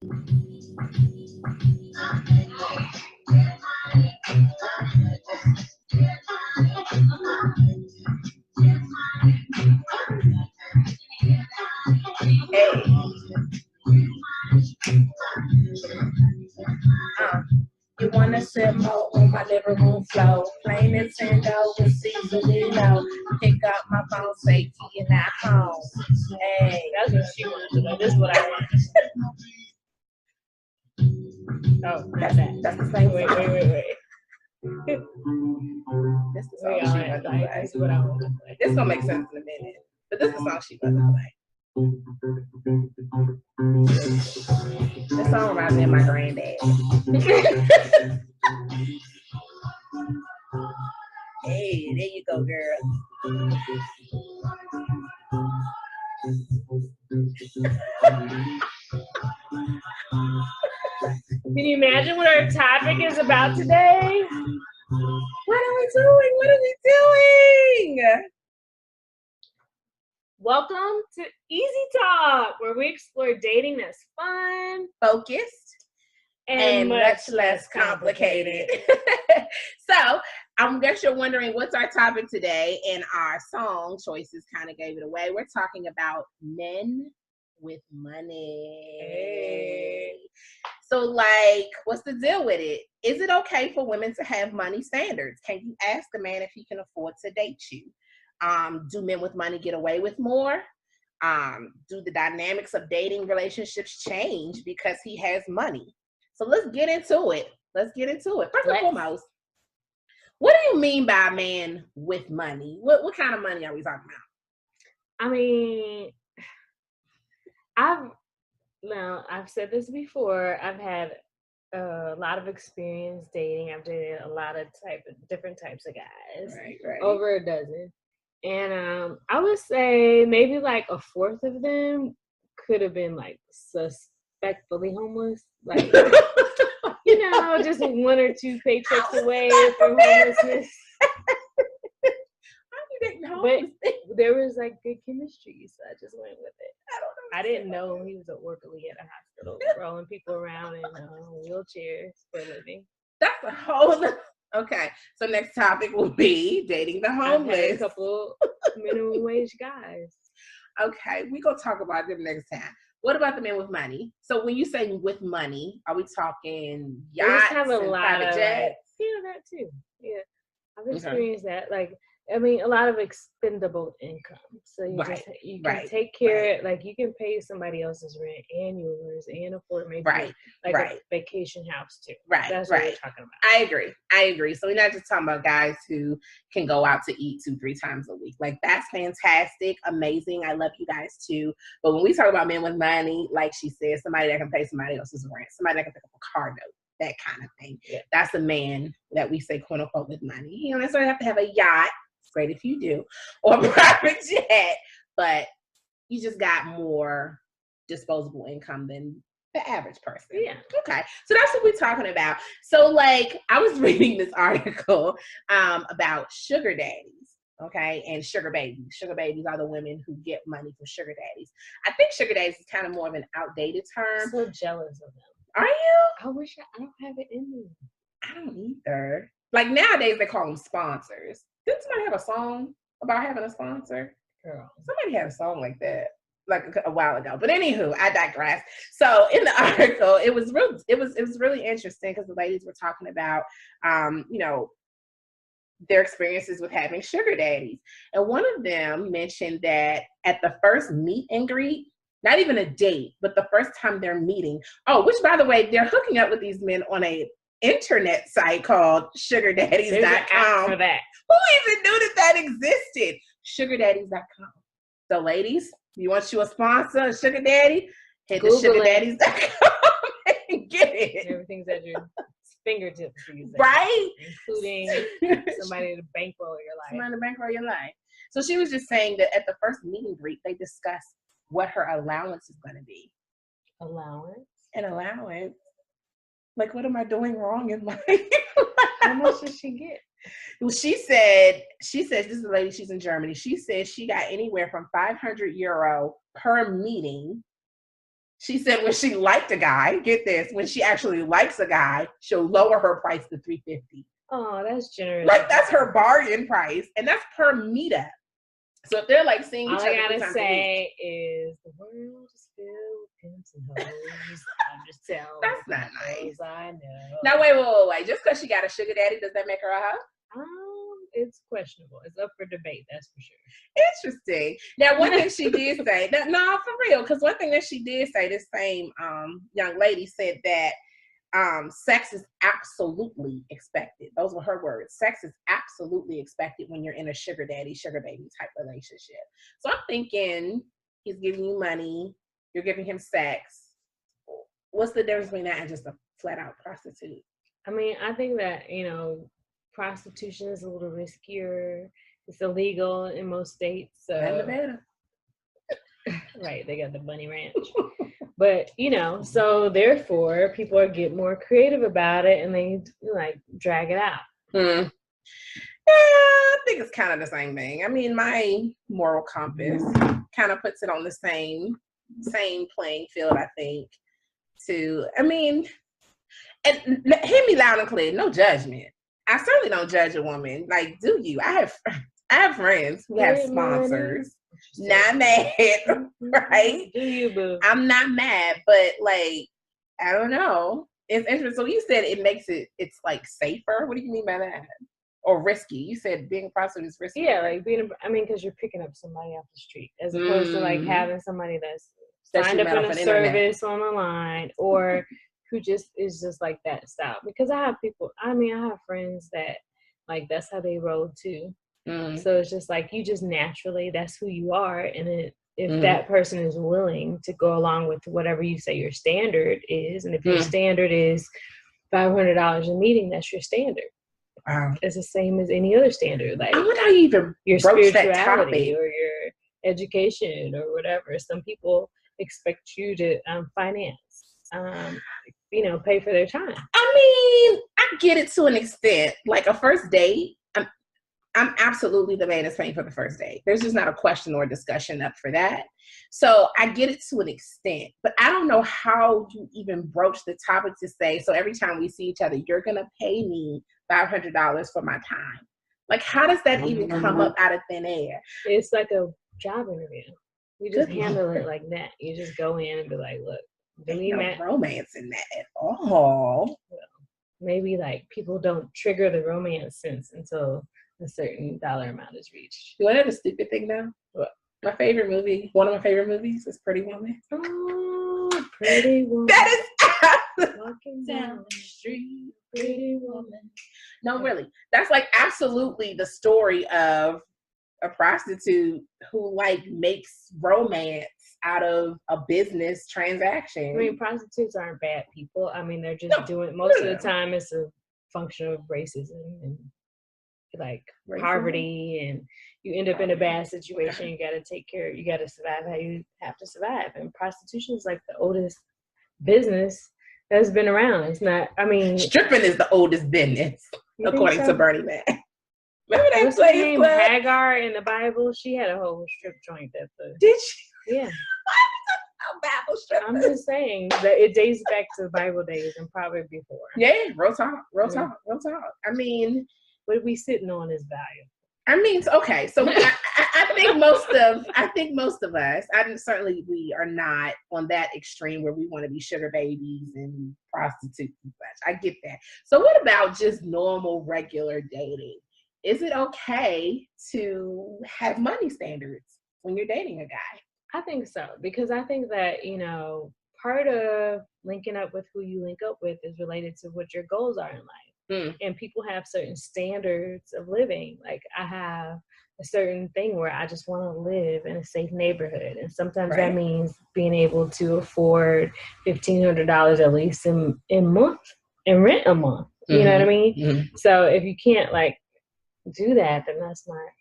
You wanna sit more on my living room floor? Plain Nintendo with seasoning low. Pick up my phone, say Key not home. Hey, that's what she wanted to know. This is what I want. Oh, not that. That's the same. Wait. This is the song she wanted to play. This is what I want to play. This gonna make sense in a minute. But this is the song she wanted to play. This song reminds me of my granddad. Hey, there you go, girl. Can you imagine what our topic is about today? What are we doing? Welcome to Easy Talk, where we explore dating that's fun, focused, and much less complicated. So, I guess you're wondering what's our topic today, and our song choices kind of gave it away. We're talking about men with money. Hey. So, like, what's the deal with it? Is it okay for women to have money standards? Can you ask a man if he can afford to date you? Do men with money get away with more? Do the dynamics of dating relationships change because he has money? So let's get into it. First and foremost, what do you mean by a man with money? What kind of money are we talking about? I mean, I've said this before. I've had a lot of experience dating. I've dated a lot of different types of guys, right. Over a dozen. And I would say maybe like a fourth of them could have been like suspectfully homeless, like just one or two paychecks away from homelessness. But there was like good chemistry, so I just went with it. I didn't know he was orderly at a hospital, rolling people around in wheelchairs for a living. That's a whole. Okay, so next topic will be dating the homeless. I've had a couple minimum wage guys. Okay, we're going to talk about them next time. What about the men with money? So when you say with money, are we talking yachts and private jets? Yeah, that too. Yeah, I've experienced that. Like, I mean, a lot of expendable income. So you can take care, like you can pay somebody else's rent and yours and afford maybe a vacation house too. That's what we're talking about. I agree. So we're not just talking about guys who can go out to eat 2-3 times a week. Like, that's fantastic, amazing. I love you guys too. But when we talk about men with money, like she said, somebody that can pay somebody else's rent, somebody that can pick up a car note, that kind of thing. Yeah. That's a man that we say, quote unquote, with money. You don't necessarily have to have a yacht. Great if you do, or a private jet, but you just got more disposable income than the average person. Yeah. Okay. So that's what we're talking about. So, like, I was reading this article about sugar daddies, okay, and sugar babies. Sugar babies are the women who get money from sugar daddies. I think sugar daddies is kind of more of an outdated term. I'm so jealous of them. Are you? I wish I don't have it in me. I don't either. Like, nowadays they call them sponsors. Didn't somebody have a song about having a sponsor? Girl, somebody had a song like that, like a while ago. But anywho, I digress. So in the article, it was really interesting because the ladies were talking about, their experiences with having sugar daddies, and one of them mentioned that at the first meet and greet, not even a date, but the first time they're meeting. Oh, which by the way, they're hooking up with these men on a internet site called sugardaddies.com. For that. Who even knew that existed? Sugardaddies.com. So, ladies, you want you a sponsor, a sugar daddy? Head to sugardaddies.com and get it. Everything's at your fingertips for you, right? Including somebody to bankroll your life. So she was just saying that at the first meet and greet, they discussed what her allowance is going to be. Allowance? An allowance. Like, what am I doing wrong in life? How much does she get? Well, she says, this is a lady, she's in Germany. She said she got anywhere from €500 per meeting She said when she liked a guy, get this, when she actually likes a guy, she'll lower her price to $350. Oh, that's generous. Like that's her bargain price, and that's per meetup. So if they're like seeing each other, all I gotta say is the world is filled with pimps and hoes. I'm just telling. That's not nice. I know. Now wait. Just because she got a sugar daddy, does that make her a hoe? It's questionable. It's up for debate. That's for sure. Interesting. Now, one thing she did say that for real, because one thing that she did say, this same young lady said that sex is absolutely expected. Those were her words. Sex is absolutely expected when you're in a sugar daddy, sugar baby type relationship. So I'm thinking he's giving you money, you're giving him sex. What's the difference between that and just a flat out prostitute? I mean, I think that, prostitution is a little riskier. It's illegal in most states. So. And the better. Right, they got the bunny ranch. But, so therefore people are getting more creative about it and they like drag it out. Yeah, I think it's kind of the same thing. I mean, my moral compass kind of puts it on the same playing field, I think, and hear me loud and clear, no judgment. I certainly don't judge a woman. Like, do you? I have friends who have sponsors. Not mad, right? Do you, boo? I'm not mad, but like, I don't know. It's interesting. So you said it's like safer. What do you mean by that? Or risky? You said being a prostitute is risky. Yeah, like because you're picking up somebody off the street as opposed to like having somebody that's signed up in a service on the line or who just is just like that style. Because I have friends that like that's how they roll too. So it's just like you just naturally, that's who you are. And if that person is willing to go along with whatever you say your standard is, and if your standard is $500 a meeting, that's your standard. Wow. It's the same as any other standard. Like I wonder how you even your spirituality or your education or whatever. Some people expect you to finance, pay for their time. I mean, I get it to an extent. Like a first date, I'm absolutely the man that's paying for the first date. There's just not a question or a discussion up for that. So I get it to an extent, but I don't know how you even broach the topic to say, so every time we see each other, you're going to pay me $500 for my time. Like, how does that even come up out of thin air? It's like a job interview. You just handle it like that. You just go in and be like, look, there's no romance in that at all. Well, maybe like people don't trigger the romance sense until a certain dollar amount is reached. You want to have a stupid thing now? What? One of my favorite movies is Pretty Woman. Oh, Pretty Woman. That is walking down the street, Pretty Woman. No, really. That's like absolutely the story of a prostitute who like makes romance out of a business transaction. I mean, prostitutes aren't bad people. I mean, they're just doing most of the time it's a function of racism and like poverty, and you end up in a bad situation. You got to survive how you have to survive. And prostitution is like the oldest business that's been around. It's not, stripping is the oldest business, according to Bernie Mac. Remember that slave club? Hagar in the Bible? She had a whole strip joint at the. Did she? Yeah. Bible strippers. I'm just saying that it dates back to the Bible days and probably before. Yeah, real talk. I mean, what are we sitting on is value. I mean, okay, so I think most of us, certainly we are not on that extreme where we want to be sugar babies and prostitutes and such. I get that. So what about just normal, regular dating? Is it okay to have money standards when you're dating a guy? I think so, because I think that, part of linking up with who you link up with is related to what your goals are in life. And people have certain standards of living. Like I have a certain thing where I just want to live in a safe neighborhood. And sometimes that means being able to afford $1,500 at least in rent a month. You know what I mean? Mm-hmm. So if you can't like do that, then that's not.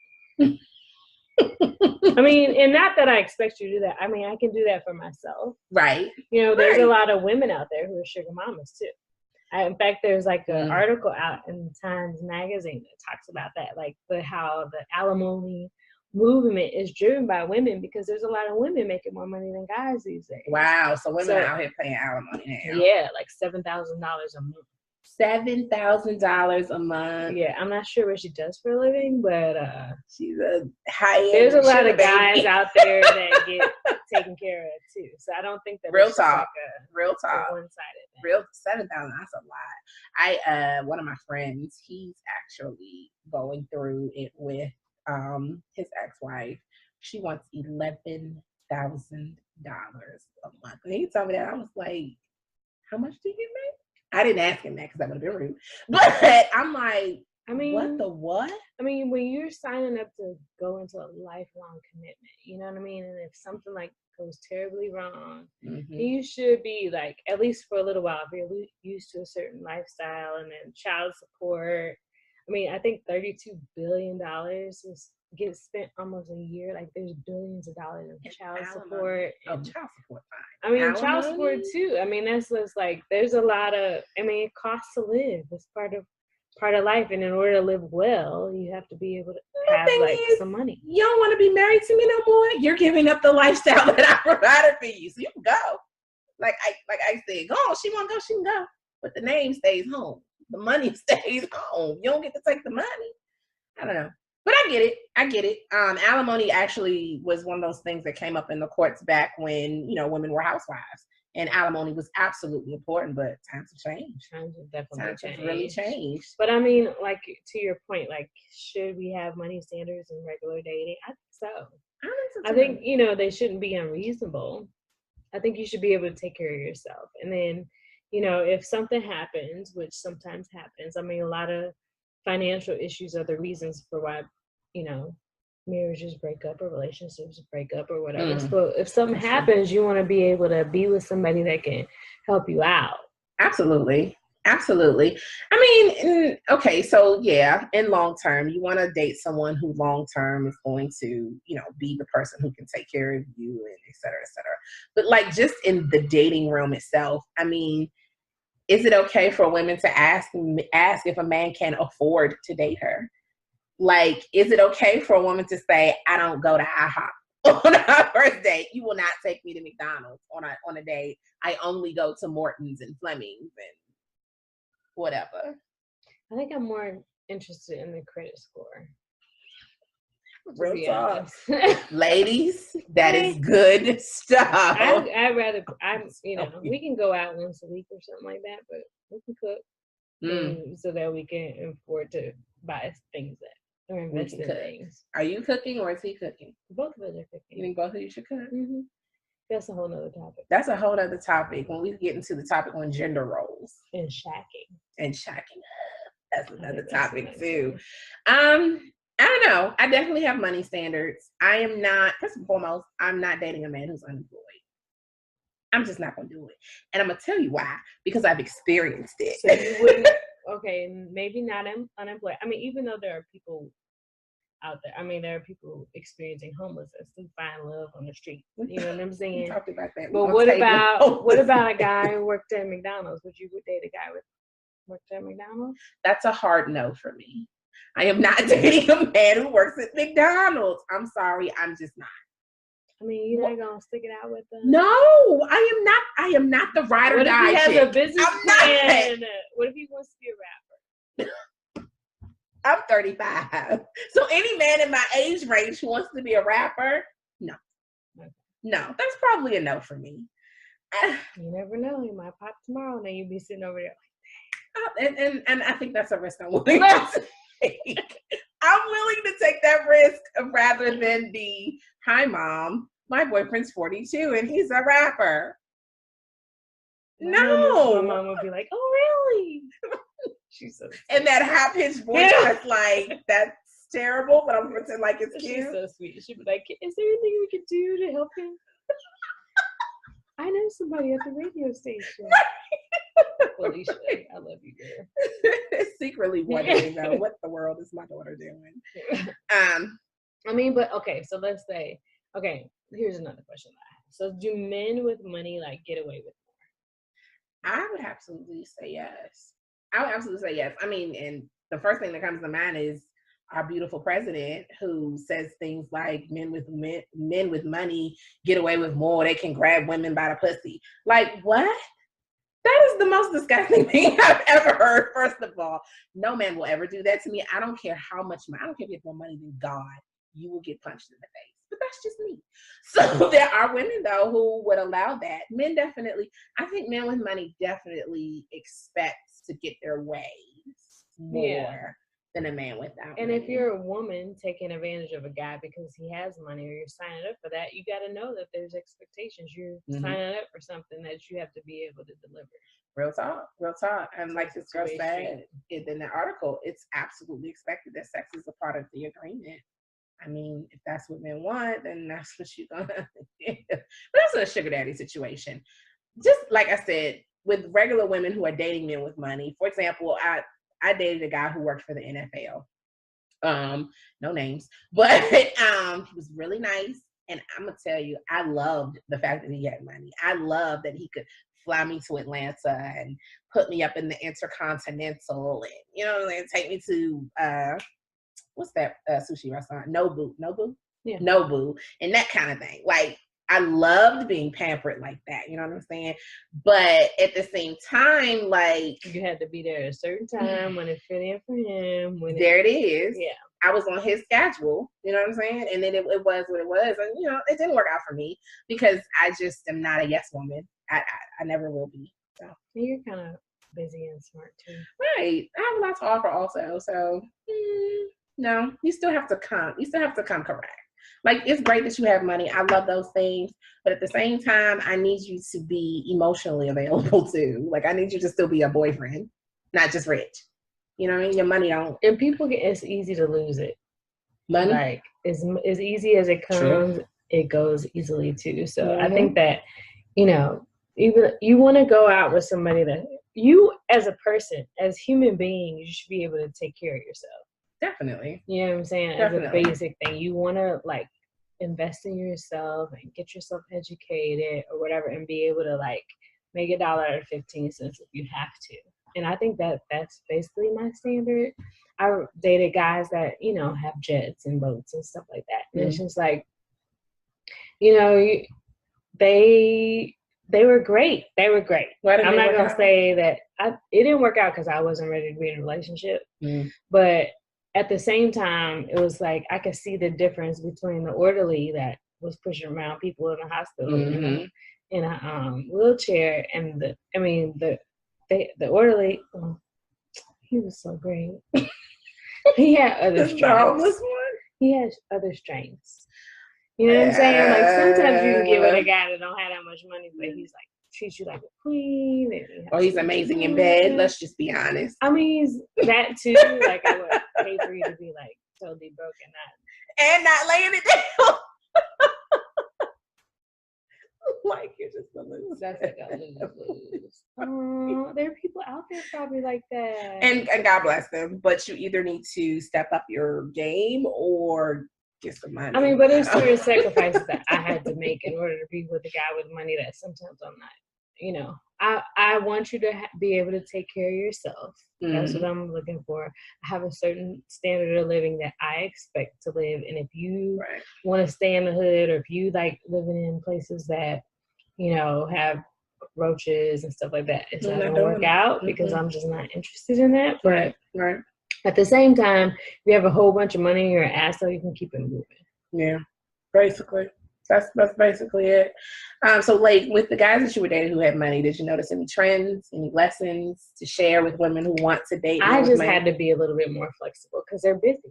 And not that I expect you to do that. I can do that for myself. Right. There's a lot of women out there who are sugar mamas too. In fact, there's like an article out in Times Magazine that talks about that, like how the alimony movement is driven by women because there's a lot of women making more money than guys these days. Wow. So women are out here paying alimony now. Yeah, like $7,000 a month. $7,000 a month. Yeah, I'm not sure what she does for a living, but she's a high-end. There's a lot of guys out there that get taken care of too. So I don't think that real it's talk. Like real talk. One-sided thing. Real 7,000. That's a lot. One of my friends, he's actually going through it with his ex-wife. She wants $11,000 a month. And he told me that. I was like, how much do you make? I didn't ask him that because that would have been rude. But I'm like, what the what? I mean, when you're signing up to go into a lifelong commitment, you know what I mean? And if something like goes terribly wrong, you should be like, at least for a little while, if you're used to a certain lifestyle and then child support. I mean, I think $32 billion gets spent almost a year. Like there's billions of dollars of child support. Child support, fine. I mean, child support too. I mean, that's just like, there's a lot of, I mean, it costs to live. It's part of life. And in order to live well, you have to be able to have like some money. You don't want to be married to me no more. You're giving up the lifestyle that I provided for you. So you can go. Like I said, go on. She want to go, she can go. But the name stays home. The money stays home. You don't get to take the money. I don't know. But I get it. Alimony actually was one of those things that came up in the courts back when, women were housewives. And alimony was absolutely important, but times have changed. Times have definitely really changed. But I mean, like, to your point, like, should we have money standards in regular dating? I think so. I think, they shouldn't be unreasonable. I think you should be able to take care of yourself. And then, if something happens, which sometimes happens, I mean, a lot of financial issues are the reasons for why, marriages break up or relationships break up or whatever. So if something happens, you want to be able to be with somebody that can help you out. Absolutely. I mean, okay, so yeah, in long term, you want to date someone who long term is going to, be the person who can take care of you and et cetera, et cetera. But like just in the dating realm itself, I mean, is it okay for women to ask if a man can afford to date her? Like, is it okay for a woman to say, I don't go to IHOP on our first date? You will not take me to McDonald's on a date. I only go to Morton's and Fleming's and whatever. I think I'm more interested in the credit score. Real talk. Ladies, that is good stuff. I'd rather, we can go out once a week or something like that, but we can cook so that we can afford to buy things that or invest in things. Are you cooking or is he cooking? Both of us are cooking. You think both of you should cook? Mm-hmm. That's a whole nother topic. That's a whole other topic when we get into the topic on gender roles. And shacking. That's another topic too. I don't know. I definitely have money standards. I am not, first and foremost, I'm not dating a man who's unemployed. I'm just not going to do it. And I'm going to tell you why. Because I've experienced it. So you wouldn't, okay, maybe not unemployed. I mean, even though there are people out there, I mean, there are people experiencing homelessness who find love on the street. You know what I'm saying? We talked about that. But what about a guy who worked at McDonald's? Would you date a guy who worked at McDonald's? That's a hard no for me. I am not dating a man who works at McDonald's. I'm sorry, I'm just not. I mean, you're not gonna stick it out with them. No, I am not the ride or die. What if he has a business plan? What if he wants to be a rapper? I'm 35. So any man in my age range who wants to be a rapper, no. Okay. No, that's probably a no for me. You never know. He might pop tomorrow and then you'll be sitting over there like that. And I think that's a risk I'm willing to take. I'm willing to take that risk rather than be, hi, Mom, my boyfriend's 42 and he's a rapper. My mom would be like, oh, really? She's so sweet. And that high-pitched voice that's like, that's terrible, but I'm going to pretend like it's cute. She's so sweet. She'd be like, is there anything we could do to help him? I know somebody at the radio station. Felicia, I love you, girl. Secretly wondering though, what the world is my daughter doing? I mean, but okay, so let's say, okay, here's another question I have. So do men with money like get away with more? I would absolutely say yes. I mean, and the first thing that comes to mind is our beautiful president, who says things like men with money get away with more. They can grab women by the pussy. Like, what? That is the most disgusting thing I've ever heard. First of all, no man will ever do that to me. I don't care how much money. I don't care if you have more money than God. You will get punched in the face. But that's just me. So there are women, though, who would allow that. Men definitely. I think men with money definitely expect to get their way more than a man without and money. If you're a woman taking advantage of a guy because he has money, or you're signing up for that, you got to know that there's expectations. You're signing up for something that you have to be able to deliver. Real talk. And like this girl said in the article, it's absolutely expected that sex is a part of the agreement. I mean, if that's what men want, then that's what you're gonna get. But that's a sugar daddy situation. Just like I said, with regular women who are dating men with money. For example, I dated a guy who worked for the NFL. No names, but he was really nice. And I'm gonna tell you, I loved the fact that he had money. I loved that he could fly me to Atlanta and put me up in the Intercontinental, and you know, and take me to what's that sushi restaurant? Nobu, yeah, Nobu, and that kind of thing. Like, I loved being pampered like that. You know what I'm saying? But at the same time, like, you had to be there at a certain time when it fit in for him. It is. Yeah. I was on his schedule. You know what I'm saying? And then it was what it was. And, you know, it didn't work out for me because I just am not a yes woman. I never will be. So. You're kind of busy and smart too. Right. I have a lot to offer also. So, no, you still have to come. You still have to come correct. Like, it's great that you have money. I love those things. But at the same time, I need you to be emotionally available too. Like, I need you to still be a boyfriend, not just rich. You know what I mean? Your money don't. And people it's easy to lose it. Money? Like, as easy as it comes, it goes easily too. So I think that, you know, even you want to go out with somebody that you, as a person, as human being, you should be able to take care of yourself. Definitely. You know what I'm saying? Definitely. As a basic thing. You want to, like, invest in yourself and get yourself educated or whatever, and be able to, like, make $1 out of 15 cents if you have to. And I think that that's basically my standard. I dated guys that, you know, have jets and boats and stuff like that. And it's just like, you know, they were great. They were great. I'm not going to say that it didn't work out because I wasn't ready to be in a relationship. But at the same time, it was like I could see the difference between the orderly that was pushing around people in the hospital, you know, in a wheelchair, and the orderly. He was so great. He had other strengths. He has other strengths. You know what I'm saying? Like, sometimes you can get with a guy that don't have that much money, but he's like treats you like a queen. Or he's amazing in bed. Let's just be honest. I mean, he's that too. Like, I would pay for you to be like totally broke and not laying it down. Like, you're just a loser. That's like a lose. There are people out there probably like that. And God bless them. But you either need to step up your game or get some money. I mean, but there's certain sacrifices that I had to make in order to be with a guy with money that sometimes I'm not. You know, I want you to be able to take care of yourself. That's what I'm looking for. I have a certain standard of living that I expect to live. And if you want to stay in the hood, or if you like living in places that, you know, have roaches and stuff like that, it's not going to work out because I'm just not interested in that. But at the same time, if you have a whole bunch of money in your ass, so you can keep it moving. Yeah, basically. That's basically it. So, like, with the guys that you were dating who had money, did you notice any trends, any lessons to share with women who want to date? I just had to be a little bit more flexible because they're busy.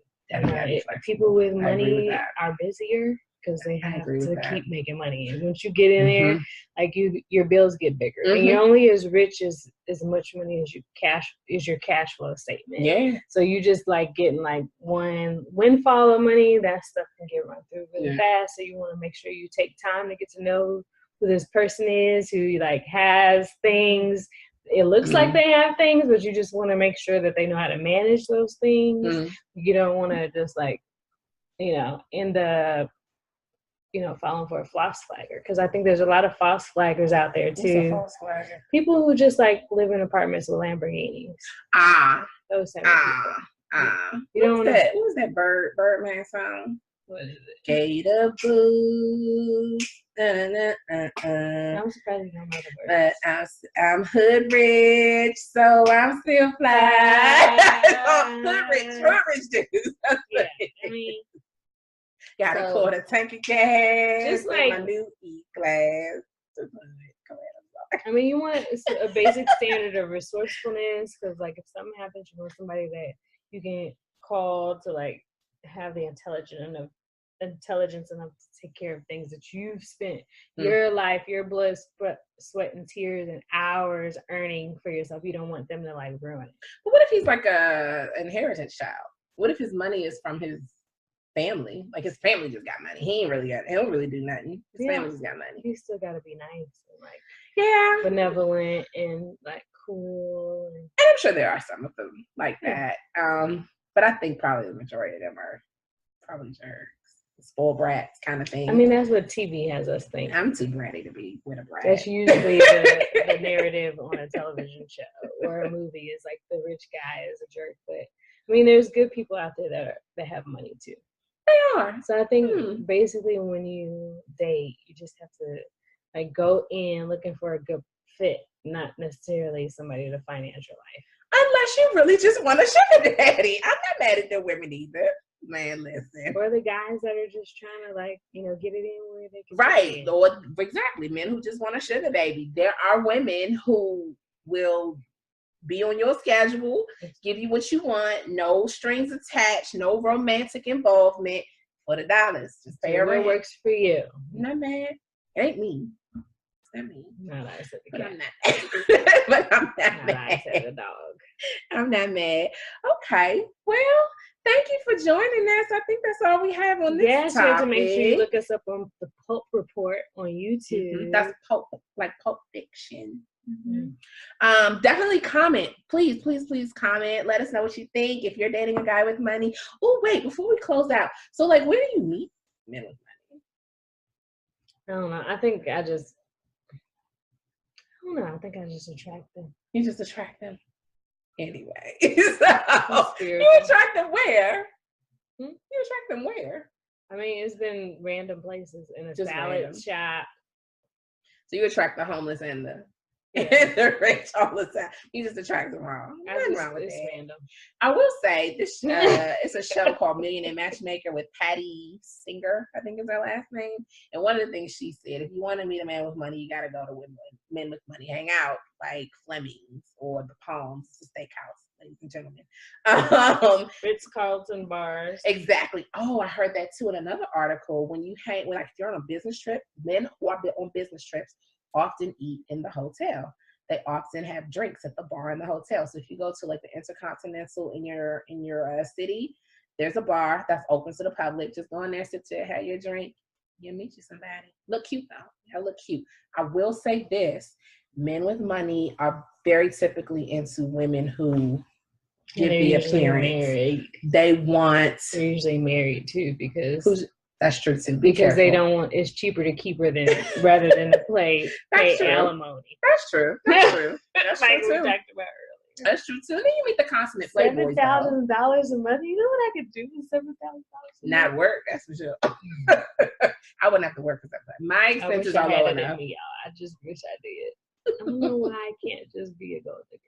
People with money are busier because they have to keep making money. And once you get in there, like, your bills get bigger. And you're only as rich as much money as your cash flow statement. Yeah. So you just like getting like one windfall of money, that stuff can get run through really fast. So you want to make sure you take time to get to know who this person is, who like has things. It looks like they have things, but you just want to make sure that they know how to manage those things. You don't want to just like, you know, end up, you know, falling for a false flagger, because I think there's a lot of false flaggers out there too. False flagger? People who just like live in apartments with Lamborghinis. Those type of people. What was that Birdman song? What is it? Gate of Blues. I'm surprised you don't know the words. But I'm hood rich, so I'm still fly. Hood rich dudes. Yeah, I mean, got a quarter tank of gas. Just like my new E-Class. I mean, you want a basic standard of resourcefulness, because like if something happens, you want somebody that you can call to like have the intelligence enough to take care of things that you've spent your life, your blood, sweat, and tears and hours earning for yourself. You don't want them to like ruin it. But what if he's like a inheritance child? What if his money is from his family? Like his family just got money. He don't really do nothing. His family just got money. He still gotta be nice and like benevolent and like cool. And I'm sure there are some of them like that. But I think probably the majority of them are probably jerks. Spoiled brats kind of thing. I mean, that's what TV has us think. I'm too bratty to be with a brat. That's usually the narrative on a television show or a movie is like the rich guy is a jerk. But I mean, there's good people out there that have money too. They are. So I think basically when you date, you just have to like go in looking for a good fit, not necessarily somebody to finance your life. Unless you really just want a sugar daddy. I'm not mad at the women either. Man, listen. Or the guys that are just trying to like, get it in where they can. Right. Or exactly. Men who just want a sugar baby. There are women who will be on your schedule, give you what you want, no strings attached, no romantic involvement for the dollars. Just pay her rent. Works for you. Not mad. It ain't me. It's not me. No, I said the cat. But I'm not mad. I said the dog. I'm not mad. Okay. Well, thank you for joining us. I think that's all we have on this topic. You have to make sure you look us up on the Pulp Report on YouTube. That's Pulp, like Pulp Fiction. Definitely comment. Please comment. Let us know what you think. If you're dating a guy with money. Oh, wait, before we close out. So, like, where do you meet men with money? I don't know. I think I just attract them. You just attract them? Anyway. So, you attract them where? You attract them where? I mean, it's been random places in a salad shop. So you attract the homeless and the rich all the time. You just attract them wrong. Nothing wrong with that. Random. I will say this. It's a show called Millionaire Matchmaker with Patty Singer, I think is her last name. And one of the things she said, if you want to meet a man with money, you got to go to men with money. Hang out like Fleming's or the Palms, the steakhouse, ladies and gentlemen. Ritz-Carlton bars. Exactly. Oh, I heard that too in another article. When if you're on a business trip, men who are on business trips often eat in the hotel. They often have drinks at the bar in the hotel. So if you go to like the Intercontinental in your city, there's a bar that's open to the public. Just go in there, sit there, have your drink. You'll meet you somebody. Look cute though. Look cute. I will say this: men with money are very typically into women who give the appearance. They're usually married too because. That's true too. Because they don't want. It's cheaper to keep her rather than to pay alimony. That's true. That's true. That's like true we too. talked about earlier. That's true too. Then you meet the consummate playboys. $7,000 a month. You know what I could do with $7,000? Not work. That's for sure. I wouldn't have to work for that. My expenses are low enough. I just wish I did. I don't know why I can't just be a gold digger.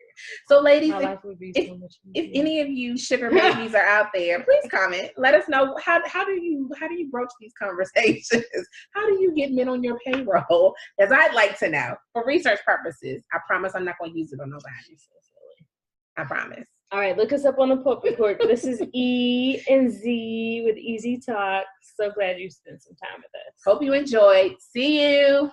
So, ladies, my life would be so much easier. If any of you sugar babies are out there, please comment. Let us know how do you broach these conversations? How do you get men on your payroll? As I'd like to know for research purposes. I promise I'm not going to use it on nobody. So silly. I promise. All right, look us up on the Pulp Report. This is E and Z with Easy Talk. So glad you spent some time with us. Hope you enjoyed. See you.